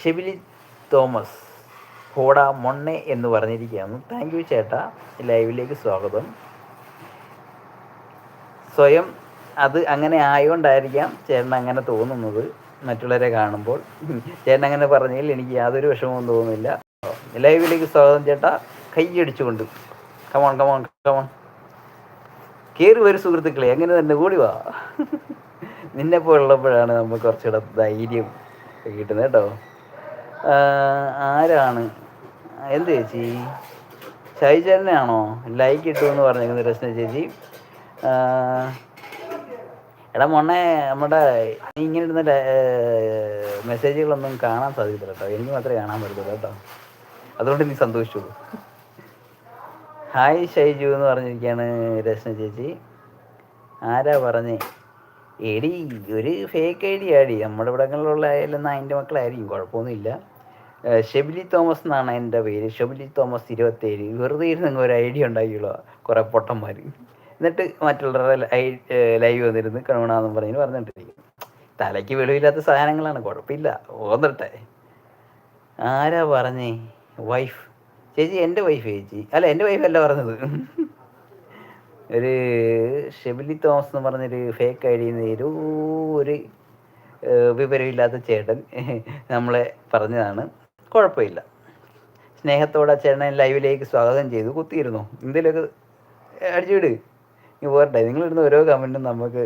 ഷെബിലി Thomas പോടാ മൊണ്ണെ എന്ന് പറഞ്ഞിരിക്കുകയാണ്. താങ്ക് യു ചേട്ടാ, ലൈവിലേക്ക് സ്വാഗതം. സ്വയം അത് അങ്ങനെ ആയതുകൊണ്ടായിരിക്കാം ചേട്ടൻ അങ്ങനെ തോന്നുന്നത് മറ്റുള്ളവരെ കാണുമ്പോൾ. ചേട്ടൻ അങ്ങനെ പറഞ്ഞതിൽ എനിക്ക് യാതൊരു വിഷമവും തോന്നുന്നില്ല. ലൈവിലേക്ക് സ്വാഗതം ചേട്ടാ, കൈയടിച്ചുകൊണ്ട്. കമോൺ കമോൺ കമോൺ, കയറി വരും സുഹൃത്തുക്കളെ, അങ്ങനെ തന്നെ കൂടി വാ. നിന്നെപ്പോലുള്ളപ്പോഴാണ് നമുക്ക് കുറച്ചുകൂടെ ധൈര്യം കിട്ടുന്നത് കേട്ടോ. ആരാണ്, എന്ത് ചേച്ചി, ഷായി ചേട്ടനാണോ ലൈക്ക് ഇട്ടുമെന്ന് പറഞ്ഞിരിക്കുന്നത് രശ്ന ചേച്ചി? എടാ മൊണ്ണെ, നമ്മുടെ നീ ഇങ്ങനെ ഇരുന്ന മെസ്സേജുകളൊന്നും കാണാൻ സാധിക്കില്ല കേട്ടോ, എനിക്ക് മാത്രമേ കാണാൻ പറ്റത്തുള്ളൂ കേട്ടോ, അതുകൊണ്ട് നീ സന്തോഷിച്ചു. ഹായ് ഷൈജു എന്ന് പറഞ്ഞിരിക്കുകയാണ് രശ്ന ചേച്ചി. ആരാ പറഞ്ഞേ? എടി ഒരു ഫേക്ക് ഐ ഡി ആടി, നമ്മുടെ ഇവിടങ്ങളിലുള്ള ആയാലും അതിൻ്റെ മക്കളായിരിക്കും, കുഴപ്പമൊന്നുമില്ല. ഷെബിലി തോമസ് എന്നാണ് എൻ്റെ പേര്, ഷെബിലി തോമസ് 27. വെറുതെ ഇരുന്ന് ഒരു ഐഡിയ ഉണ്ടാക്കിയുള്ളൂ കുറേ പൊട്ടന്മാർ. എന്നിട്ട് മറ്റുള്ളവരുടെ ലൈവ് വന്നിരുന്ന് കണവണമെന്ന് പറഞ്ഞിട്ടിരിക്കും. തലയ്ക്ക് വെളിവില്ലാത്ത സാധനങ്ങളാണ്, കുഴപ്പമില്ല, ഓന്നിട്ടെ. ആരാ പറഞ്ഞേ? വൈഫ് ചേച്ചി, എൻ്റെ വൈഫ് ചേച്ചി, അല്ല എൻ്റെ വൈഫല്ല പറഞ്ഞത്. ഒരു ഷെബിലി തോമസ് എന്ന് പറഞ്ഞൊരു ഫേക്ക് ഐ ഡിയിൽ ഒരു വിവരമില്ലാത്ത ചേട്ടൻ നമ്മളെ പറഞ്ഞതാണ്. കുഴപ്പമില്ല, സ്നേഹത്തോടെ ചേട്ടനെ ലൈവിലേക്ക് സ്വാഗതം ചെയ്തു. കുത്തിയിരുന്നു എന്തെങ്കിലുമൊക്കെ അടിച്ചുവിട്, നീ പോരട്ടെ. നിങ്ങളിടുന്ന ഓരോ കമൻറ്റും നമുക്ക്